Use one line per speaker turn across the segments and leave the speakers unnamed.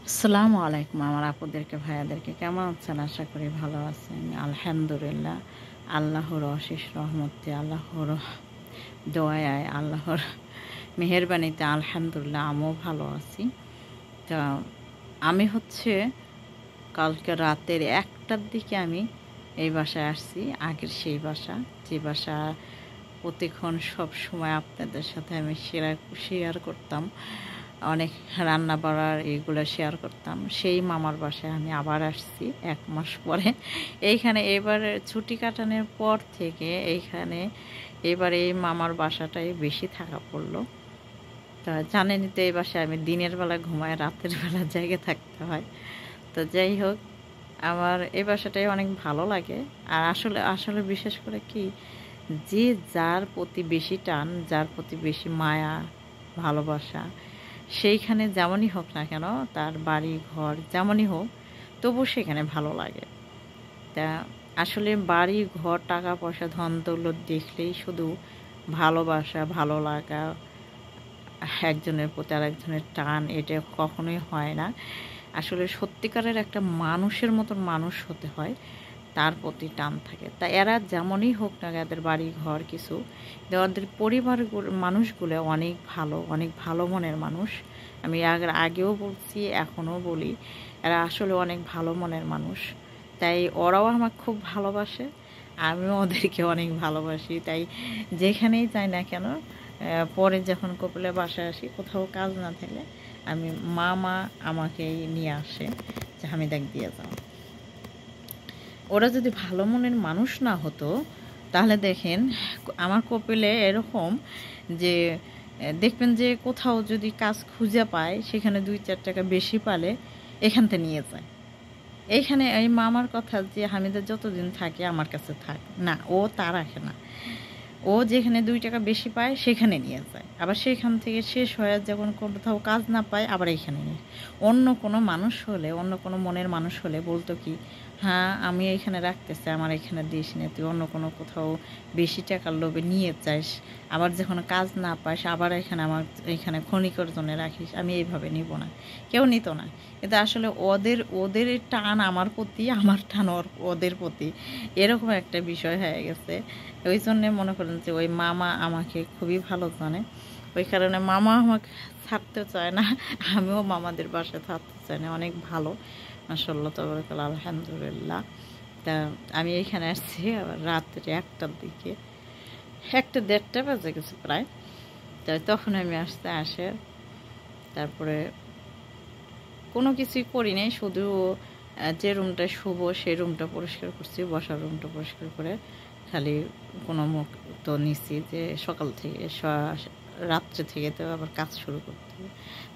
আসসালামু আলাইকুম আমার আপুদেরকে ভাইয়াদেরকে কেমন আছেন? আশা করি ভালো আছেন। আলহামদুলিল্লাহ, আল্লাহর অশেষ রহমতে, আল্লাহর দয়ায়, আল্লাহর মেহেরবানিতে আলহামদুলিল্লাহ আমিও ভালো আছি। তা আমি কালকে রাতের 1টার দিকে আমি এই বাসায় আসছি, আগের সেই বাসা, যে বাসা প্রতিক্ষণ সব সময় আপনাদের সাথে আমি শেয়ার করতাম, অনেক রান্না বাড়ার এগুলো শেয়ার করতাম। সেই মামার বাসায় আমি আবার আসছি 1 মাস পরে। এইখানে এবারে ছুটি কাটানোর পর থেকে এবার এই মামার বাসাটাই বেশি থাকা পড়লো। তা জানেনই তো, এই বাসায় আমি দিনের বেলা ঘুমাই, রাতের বেলা জেগে থাকতে হয়। তো যাই হোক, আমার এই বাসাটাই অনেক ভালো লাগে। আর আসলে আসলে বিশেষ করে কি, যে যার প্রতি বেশি টান, যার প্রতি বেশি মায়া ভালোবাসা, সেইখানে যেমনই হোক না কেন, তার বাড়ি ঘর যেমনই হোক, তবু সেখানে ভালো লাগে। তা আসলে বাড়ি ঘর, টাকা পয়সা, ধন দৌলত দেখলেই শুধু ভালোবাসা, ভালো লাগা, একজনের প্রতি আর একজনের টান, এটা কখনোই হয় না। আসলে সত্যিকারের একটা মানুষের মতন মানুষ হতে হয়, তার প্রতি টান থাকে। তা এরা যেমনই হোক না, এদের বাড়ি ঘর কিছু, ওদের পরিবার মানুষগুলো অনেক ভালো মনের মানুষ। আমি আগেও বলছি, এখনও বলি, এরা আসলে অনেক ভালো মনের মানুষ। তাই ওরাও আমাকে খুব ভালোবাসে, আমিও ওদেরকে অনেক ভালোবাসি। তাই যেখানেই যাই না কেন, পরে যখন কপিলের বাসায় আসি, কোথাও কাজ না থাকলে আমি মামা আমাকেই নিয়ে আসে যে হামিদাক দিয়ে যাও। ওরা যদি ভালো মনের মানুষ না হতো, তাহলে দেখেন আমার কপিলে এরকম যে, দেখবেন যে কোথাও যদি কাজ খুঁজে পায়, সেখানে 2-4 টাকা বেশি পালে এখান থেকে নিয়ে যায়। এইখানে এই মামার কথা যে হামিদা যতদিন থাকে আমার কাছে থাক না, ও তা রাখে না। ও যেখানে 2 টাকা বেশি পায় সেখানে নিয়ে যায়, আবার সেখান থেকে শেষ হয়ে যখন কোথাও কাজ না পায় আবার এইখানে নিয়ে। অন্য কোনো মানুষ হলে, অন্য কোনো মনের মানুষ হলে বলতো কি, হ্যাঁ আমি এইখানে রাখতেছি, আমার এখানে দিস না, তুই অন্য কোনো কোথাও বেশি টাকার লোভে নিয়ে যাস, আবার যখন কাজ না পাস আবার এইখানে ক্ষণিকের জন্য রাখিস, আমি এইভাবে নিব না। কেউ নিত না। কিন্তু আসলে ওদের ওদের টান আমার প্রতি, আমার টান ওদের প্রতি, এরকম একটা বিষয় হয়ে গেছে। ওই জন্যে মনে করেন যে ওই মামা আমাকে খুবই ভালো জানে। ওই কারণে মামা আমাকে ছাড়তে চায় না, আমিও মামাদের বাসায় থাকতে চাই না। অনেক ভালো, মাশাআল্লাহ তাবারাকাল্লাহ, আলহামদুলিল্লাহ। তা আমি এখানে আসছি আবার রাত্রে 1টার দিকে, 1টা 1:30 বাজে গেছে প্রায়। তাই তখন আমি আসে তারপরে কোনো কিছুই করি নাই, শুধু যে রুমটায় শুভ সেই রুমটা পরিষ্কার করছি, বসার রুমটা পরিষ্কার করে খালি কোনো মুখ তো নিচ্ছি যে সকাল থেকে রাত্রে থেকে তো আবার কাজ শুরু করতে হবে,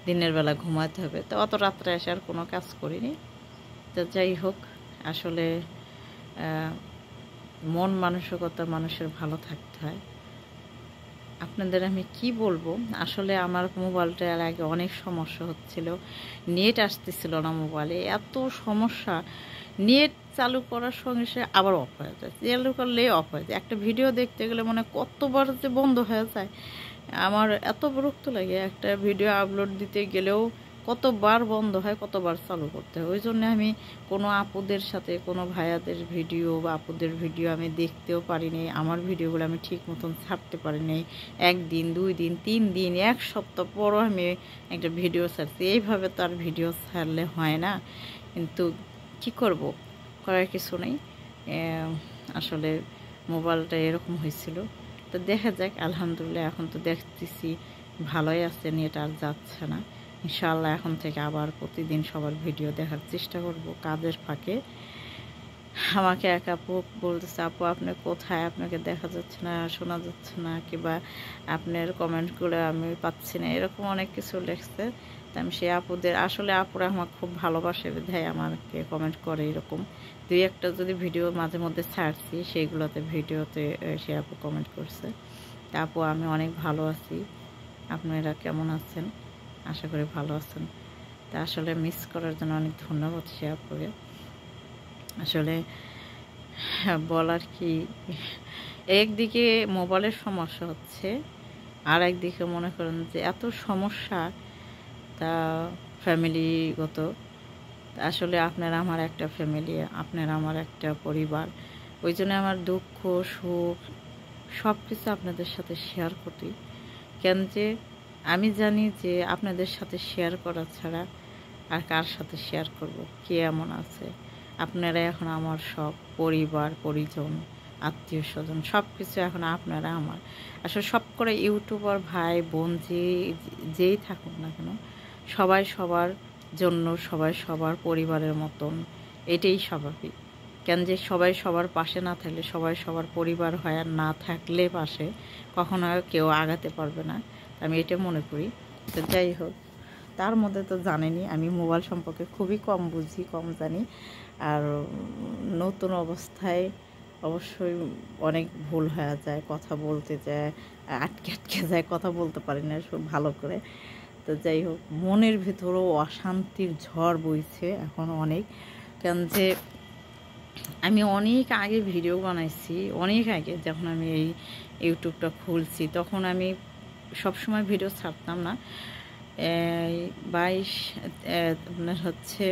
দিনের বেলা ঘুমাতে হবে। তো অত রাত্রে এসে আর কোনো কাজ করিনি। তো যাই হোক, আসলে মন মানসিকতা মানুষের ভালো থাকতে হয়। আপনাদের আমি কি বলবো, আসলে আমার মোবাইলটা এর আগে অনেক সমস্যা হচ্ছিল, নেট আসতেছিল না মোবাইলে, এত সমস্যা। নেট চালু করার সঙ্গে সে আবার অফ হয়ে যায়, চালু করলেই অফ হয়ে যায়। একটা ভিডিও দেখতে গেলে কতবার যে বন্ধ হয়ে যায়, আমার এত বিরক্ত লাগে। একটা ভিডিও আপলোড দিতে গেলেও কতবার বন্ধ হয়, কতবার চালু করতে হয়। ওই জন্য আমি কোনো আপুদের সাথে, কোনো ভাইয়াদের ভিডিও বা আপুদের ভিডিও আমি দেখতেও পারিনি, আমার ভিডিওগুলো আমি ঠিক মতন ছাড়তে পারিনি। 1 দিন, 2 দিন, 3 দিন, 1 সপ্তাহ পরও আমি একটা ভিডিও ছাড়ছি। এইভাবে তো আর ভিডিও ছাড়লে হয় না, কিন্তু কি করব, করার কিছু নেই। আসলে মোবাইলটা এরকম হয়েছিল। তো দেখা যাক, আলহামদুলিল্লাহ এখন তো দেখতেছি ভালোই আছে, নেট আর যাচ্ছে না। ইনশাআল্লাহ এখন থেকে আবার প্রতিদিন সবার ভিডিও দেখার চেষ্টা করব। কাজের ফাঁকে আমাকে এক আপু বলতেছে, আপু আপনি কোথায়, আপনাকে দেখা যাচ্ছে না, শোনা যাচ্ছে না, কিংবা আপনার কমেন্টগুলো আমি পাচ্ছি না, এরকম অনেক কিছু লিখছে। তো আমি সেই আসলে আপুরা আমাকে খুব ভালোবাসে, বিধায় আমাকে কমেন্ট করে এরকম। 2-1টা যদি ভিডিও মাঝে মধ্যে ছাড়ছি, ভিডিওতে সে আপু কমেন্ট করছে। তা আপু আমি অনেক ভালো আছি, আপনারা কেমন আছেন? আশা করি ভালো আছেন। তা আসলে মিস করার জন্য অনেক ধন্যবাদ সে আপুকে। আসলে বলার কি, একদিকে মোবাইলের সমস্যা হচ্ছে, আর একদিকে মনে করেন যে এত সমস্যা, তা ফ্যামিলিগত। আসলে আপনারা আমার একটা ফ্যামিলি, আপনারা আমার একটা পরিবার। ওই জন্য আমার দুঃখ সুখ সব কিছু আপনাদের সাথে শেয়ার করি। কেন যে আমি জানি যে আপনাদের সাথে শেয়ার করা ছাড়া আর কার সাথে শেয়ার করব, কে এমন আছে। আপনারা এখন আমার সব পরিবার পরিজন, আত্মীয় স্বজন সব কিছু এখন আপনারা আমার। আসলে সব করে ইউটিউবার ভাই বোন যেই থাকুক না কেন, সবাই সবার জন্য, সবাই সবার পরিবারের মতন, এটাই স্বাভাবিক। কেন যে সবাই সবার পাশে না থাকলে, সবাই সবার পরিবার হয় আর না থাকলে পাশে, কখনো কেউ আগাতে পারবে না, আমি এটা মনে করি। তো যাই হোক, তার মধ্যে তো জানেনই আমি মোবাইল সম্পর্কে খুবই কম বুঝি, কম জানি। আর নতুন অবস্থায় অবশ্যই অনেক ভুল হয়ে যায়, কথা বলতে যায় আটকে আটকে যায়, কথা বলতে পারি না সব ভালো করে। তো যাই হোক, মনের ভিতরেও অশান্তির ঝড় বইছে এখন অনেক। কেন যে আমি অনেক আগে ভিডিও বানাইছি, অনেক আগে যখন আমি এই ইউটিউবটা খুলছি, তখন আমি সবসময় ভিডিও ছাড়তাম না। 22 আপনার হচ্ছে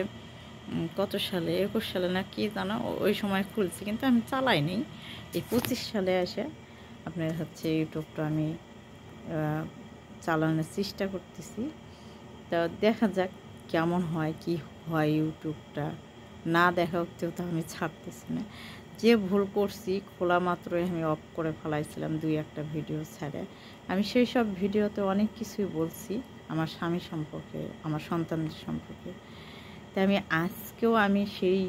কত সালে, 21 সালে না কি জানো, ওই সময় খুলছি, কিন্তু আমি চালাইনি। এই 25 সালে এসে আপনার হচ্ছে ইউটিউবটা আমি চালানোর চেষ্টা করতেছি। তা দেখা যাক কেমন হয়, কি হয় ইউটিউবটা। না দেখা অব্দিও তো আমি ছাড়তেছি না। যে ভুল করছি খোলা মাত্রই আমি অফ করে ফেলাইছিলাম 2-1টা ভিডিও ছেড়ে। আমি সেই সব ভিডিওতে অনেক কিছুই বলছি আমার স্বামী সম্পর্কে, আমার সন্তানদের সম্পর্কে। তাই আমি আজকেও আমি সেই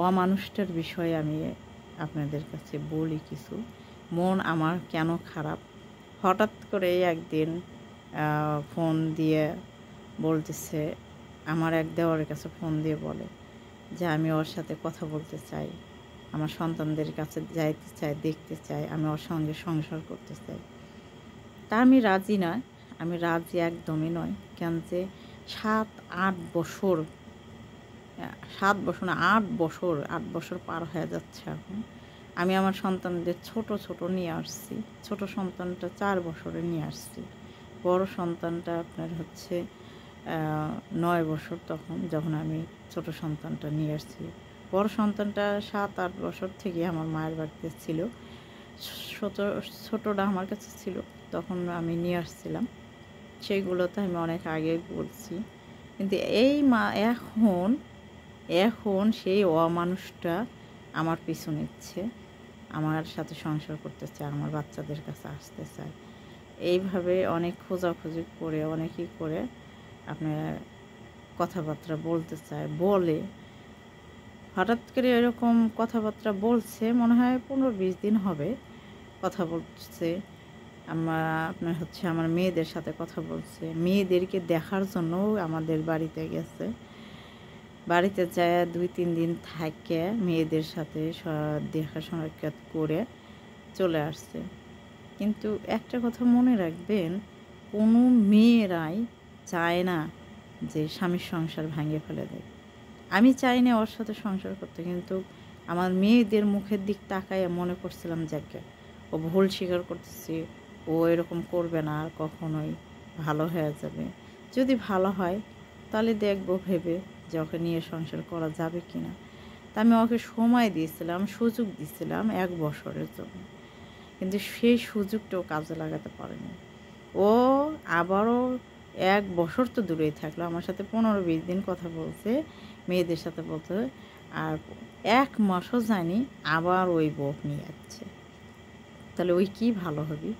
অমানুষটার বিষয়ে আমি আপনাদের কাছে বলি কিছু। মন আমার কেন খারাপ, হঠাৎ করে একদিন ফোন দিয়ে বলতেছে, আমার এক দেওয়ারের কাছে ফোন দিয়ে বলে যে আমি ওর সাথে কথা বলতে চাই, আমার সন্তানদের কাছে যাইতে চাই, দেখতে চাই, আমি ওর সঙ্গে সংসার করতে চাই। তা আমি রাজি নয়, আমি রাজি একদমই নয়। কেন যে 7-8 বছর, 7 বছর না 8 বছর পার হয়ে যাচ্ছে এখন। আমি আমার সন্তানদের ছোট ছোট নিয়ে আসছি। ছোট সন্তানটা 4 বছরে নিয়ে আসছি, বড় সন্তানটা আপনার হচ্ছে 9 বছর তখন, যখন আমি ছোট সন্তানটা নিয়ে আসছি। বড় সন্তানটা 7-8 বছর থেকে আমার মায়ের বাড়িতে ছিল, ছোটটা আমার কাছে ছিল, তখন আমি নিয়ে আসছিলাম। সেইগুলো তো আমি অনেক আগে বলছি। কিন্তু এই এখন সেই অমানুষটা আমার পিছু নিচ্ছে, আমার সাথে সংসার করতে চায়, আমার বাচ্চাদের কাছে আসতে চায়। এইভাবে অনেক খোঁজাখুঁজি করে, অনেকই করে আপনার কথাবার্তা বলতে চায়, বলে হঠাৎ করে এরকম কথাবার্তা বলছে, মনে হয় 15-20 দিন হবে কথা বলছে। আপনার হচ্ছে আমার মেয়েদের সাথে কথা বলছে, মেয়েদেরকে দেখার জন্য আমাদের বাড়িতে গেছে। বাড়িতে যায় 2-3 দিন থাকে, মেয়েদের সাথে দেখাশোনা করে চলে আসছে। কিন্তু একটা কথা মনে রাখবেন, কোনো মেয়েরাই চায় না যে স্বামীর সংসার ভাঙিয়ে ফেলে দেয়। আমি চাই না ওর সাথে সংসার করতে, কিন্তু আমার মেয়েদের মুখের দিক তাকায় মনে করছিলাম যে ও ভুল স্বীকার করতেছে, ও এরকম করবে না আর কখনোই, ভালো হয়ে যাবে। যদি ভালো হয় তাহলে দেখবো ভেবে যে ওকে নিয়ে সংসার করা যাবে কি না। তা আমি ওকে সময় দিয়েছিলাম, সুযোগ দিয়েছিলাম 1 বছরের জন্য, কিন্তু সেই সুযোগটাও কাজে লাগাতে পারেনি। ও আবারও 1 বছর তো দূরেই থাকলো, আমার সাথে 15-20 দিন কথা বলছে, মেয়েদের সাথে বলতে, আর 1 মাসও যায়নি আবার ওই বউ নিয়ে যাচ্ছে। তাহলে ওই কি ভালো হবে?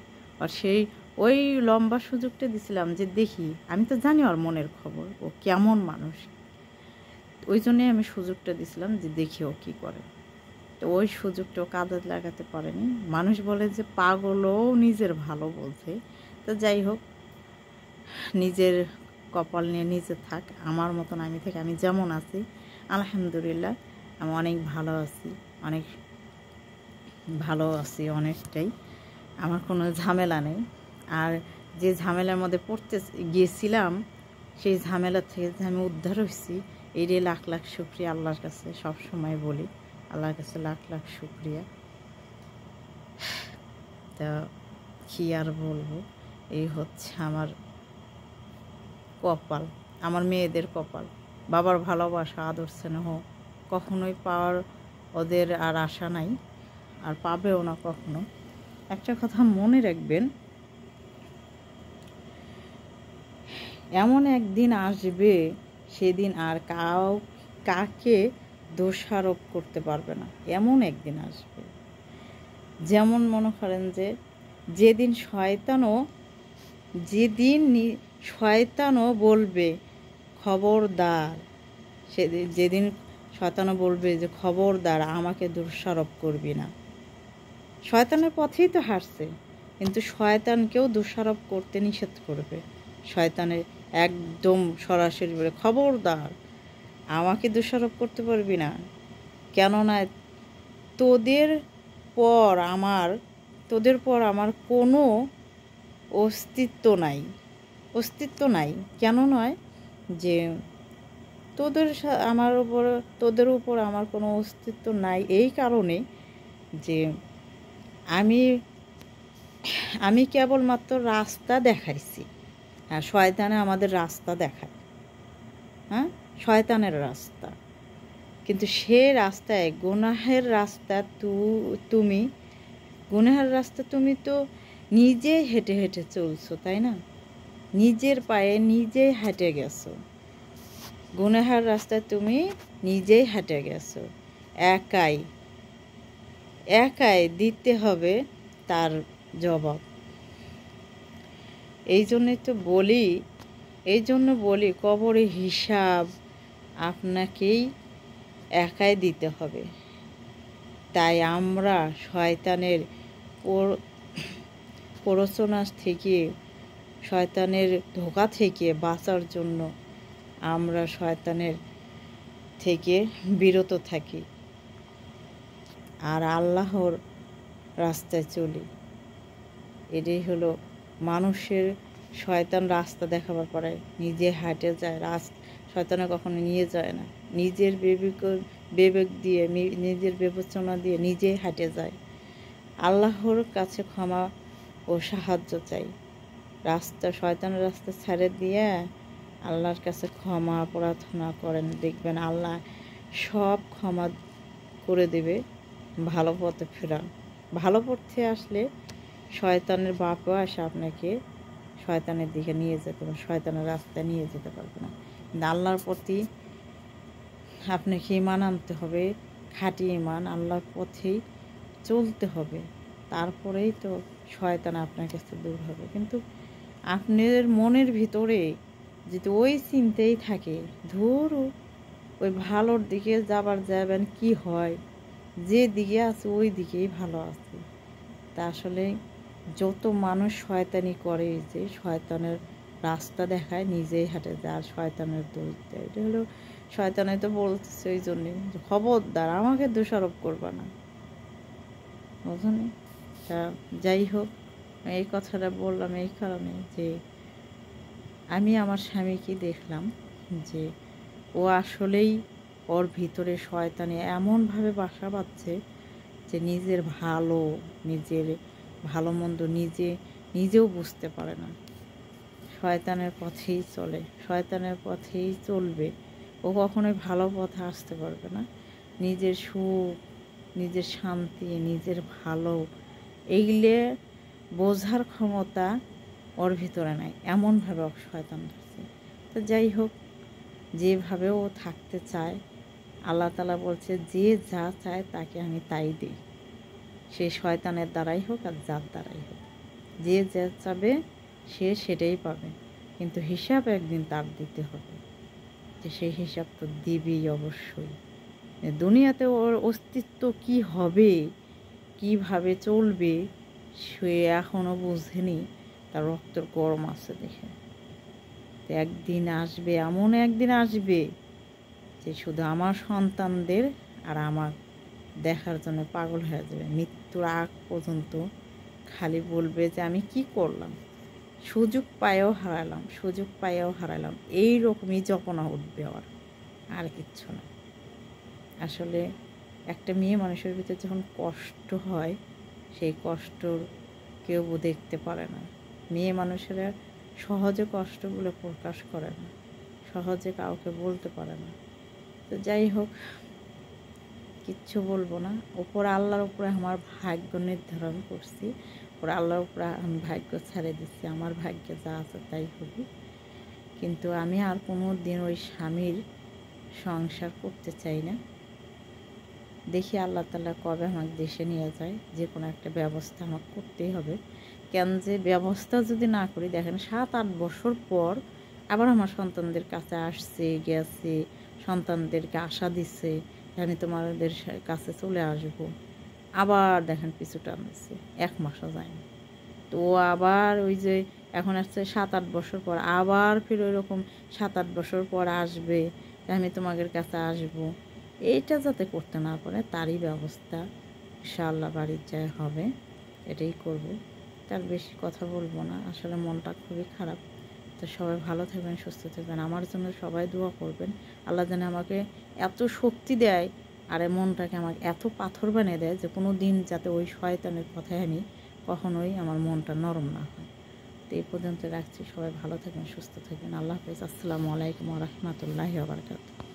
আর সেই ওই লম্বা সুযোগটা দিছিলাম যে দেখি, আমি তো জানি ওর মনের খবর, ও কেমন মানুষ, ওই জন্যে আমি সুযোগটা দিছিলাম যে দেখি ও কী করে। তো ওই সুযোগটাও কাজে লাগাতে পারেনি। মানুষ বলে যে পাগলও নিজের ভালো বলছে। তো যাই হোক, নিজের কপাল নিয়ে নিজে থাক, আমার মতন আমি থাকি। আমি যেমন আছি আলহামদুলিল্লাহ, আমি অনেক ভালো আছি, অনেক ভালো আছি, অনেকটাই। আমার কোনো ঝামেলা নেই। আর যে ঝামেলার মধ্যে পড়তে গিয়েছিলাম, সেই ঝামেলা থেকে যে আমি উদ্ধার হয়েছি, এরই লাখ লাখ শুকরিয়া আল্লাহর কাছে। সব সময় বলি আল্লাহর কাছে লাখ লাখ শুকরিয়া। তা কী আর বলবো, এই হচ্ছে আমার কপাল। আমার মেয়েদের কপাল। বাবার ভালোবাসা, আদর স্নেহ কখনোই পাওয়ার ওদের আর আশা নাই, আর পাবেও না কখনো। একটা কথা মনে রাখবেন, এমন একদিন আসবে সেদিন আর কাকে দোষারোপ করতে পারবে না। এমন একদিন আসবে, যেমন মনে করেন যে শয়তানও বলবে খবরদার, যেদিন শয়তানও বলবে যে খবরদার আমাকে দোষারোপ করবি না। শয়তানের পথেই তো হারছে, কিন্তু শয়তানকেও দোষারোপ করতে নিষেধ করবে। শয়তানের একদম সরাসরি বলে খবরদার আমাকে দোষারোপ করতে পারবি না, কেননা তোদের পর আমার কোনো অস্তিত্ব নাই। কেন নয়, যে তোদের উপর আমার কোনো অস্তিত্ব নাই এই কারণে যে আমি কেবলমাত্র রাস্তা দেখাইছি। হ্যাঁ, শয়তানে আমাদের রাস্তা দেখায়, হ্যাঁ, শয়তানের রাস্তা। কিন্তু সে রাস্তায় গুনাহের রাস্তা তুমি তো নিজেই হেঁটে হেঁটে চলছো, তাই না? নিজের পায়ে নিজেই হেঁটে গেছো। গুনাহের রাস্তায় তুমি নিজেই হেঁটে গেছো, একাই দিতে হবে তার জবাব। এই জন্য বলি কবরে হিসাব আপনাকেই একাই দিতে হবে। তাই আমরা শয়তানের প্ররোচনা থেকে, শয়তানের ধোঁকা থেকে বাঁচার জন্য আমরা শয়তানের থেকে বিরত থাকি আর আল্লাহর রাস্তায় চলি। এটাই হলো মানুষের। শয়তান রাস্তা দেখাবার পরে নিজে হাঁটে যায়, শয়তানে কখনো নিয়ে যায় না। নিজের বিবেক দিয়ে, নিজের বিবেচনা দিয়ে নিজেই হাঁটে যায়। আল্লাহর কাছে ক্ষমা ও সাহায্য চাই। শয়তানের রাস্তা ছেড়ে দিয়ে আল্লাহর কাছে ক্ষমা প্রার্থনা করেন, দেখবেন আল্লাহ সব ক্ষমা করে দেবে। ভালো পথে ফেরান। ভালো পথে আসলে শয়তানের বাপও আসে আপনাকে শয়তানের দিকে নিয়ে যেতে পারবে, শয়তানের রাস্তায় নিয়ে যেতে পারবে না। কিন্তু আল্লাহর প্রতি আপনাকে ঈমান আনতে হবে, খাঁটি ঈমান, আল্লাহর পথেই চলতে হবে। তারপরেই তো শয়তান আপনার কাছে দূর হবে। কিন্তু আপনার মনের ভিতরে যদি ওই চিন্তাই থাকে, ধরো ওই ভালোর দিকে যাবেন কি হয়, যে দিকে আছে ওই দিকেই ভালো আছে। তা আসলে যত মানুষ শয়তানি করে, যে শয়তানের রাস্তা দেখায় নিজেই হাঁটে যায় আর শয়তানের দোষ দেয়। এটা হলো শয়তানে তো বলতেছে ওই জন্যে যে খবরদার আমাকে দোষারোপ করবা না, বুঝলেন? তা যাই হোক, এই কথাটা বললাম এই কারণে যে আমি আমার স্বামীকে দেখলাম যে ও আসলেই ওর ভিতরে শয়তানে এমনভাবে বাসা বাঁধছে যে নিজের ভালো মন্দ নিজেও বুঝতে পারে না। শয়তানের পথেই চলে, শয়তানের পথেই চলবে। ও কখনোই ভালো পথে আসতে পারবে না। নিজের সুখ, নিজের শান্তি, নিজের ভালো এইগুলো বোঝার ক্ষমতা ওর ভিতরে নাই, এমনভাবে শয়তান ধরছে। তো যাই হোক, যেভাবে ও থাকতে চায়, আল্লাহ তাআলা বলছে যে যা চায় তাকে আমি তাই দিই। সে শয়তানের দ্বারাই হোক আর যার দ্বারাই হোক, যে যা চাবে সে সেটাই পাবে। কিন্তু হিসাব একদিন তার দিতে হবে, যে সেই হিসাব তো দিবেই অবশ্যই। দুনিয়াতে ওর অস্তিত্ব কি হবে, কিভাবে চলবে, সে এখনও বুঝেনি। তার রক্তের গরম আছে দেখে। একদিন আসবে, এমন একদিন আসবে যে শুধু আমার সন্তানদের আর আমার দেখার জন্য পাগল হয়ে যাবে। মৃত্যুর আগ পর্যন্ত খালি বলবে যে আমি কি করলাম, সুযোগ পায়েও হারালাম। এইরকমই জপনা উঠবে আর কিচ্ছু না। আসলে একটা মেয়ে মানুষের ভিতরে যখন কষ্ট হয়, সেই কষ্ট কেউ দেখতে পারে না। মেয়ে মানুষেরা সহজে কষ্টগুলো প্রকাশ করে না, সহজে কাউকে বলতে পারে না। তো যাই হোক, কিচ্ছু বলবো না। ওপর আল্লাহর উপরে আমার ভাগ্য নির্ধারণ করছি, ওপর আল্লাহর উপরে আমি ভাগ্য ছেড়ে দিচ্ছি, আমার ভাগ্যে যা আছে তাই হবে। কিন্তু আমি আর কোনো দিন ওই স্বামীর সংসার করতে চাই না। দেখি আল্লাহ তাআলা কবে আমাকে দেশে নিয়ে যায়, যে কোনো একটা ব্যবস্থা আমাকে করতেই হবে। কেন যে ব্যবস্থা যদি না করি, দেখেন 7-8 বছর পর আবার আমার সন্তানদের কাছে আসছে, গেছে, সন্তানদেরকে আশা দিচ্ছে আমি তোমাদের কাছে চলে আসব। আবার দেখেন পিছু টানছে, 1 মাসও যায়নি। তো আবার ওই যে এখন আসছে 7-8 বছর পর, আবার ফির ওই রকম 7-8 বছর পর আসবে আমি তোমাদের কাছে আসব। এইটা যাতে করতে না পারে তারই ব্যবস্থা ইনশাআল্লাহ বাড়ির যায় হবে, এটাই করব। তার বেশি কথা বলবো না, আসলে মনটা খুবই খারাপ। তো সবাই ভালো থাকবেন, সুস্থ থাকবেন, আমার জন্য সবাই দোয়া করবেন। আল্লাহ যেন আমাকে এত শক্তি দেয় আর এই মনটাকে আমাকে এত পাথর বানিয়ে দেয় যে কোনো দিন যাতে ওই শয়তানের কথায় আমি কখনোই আমার মনটা নরম না হয়। তো এই পর্যন্ত রাখছি, সবাই ভালো থাকবেন, সুস্থ থাকবেন, আল্লাহ হাফেজ। আসসালামু আলাইকুম ওয়া রাহমাতুল্লাহি ওয়া বারাকাতুহু।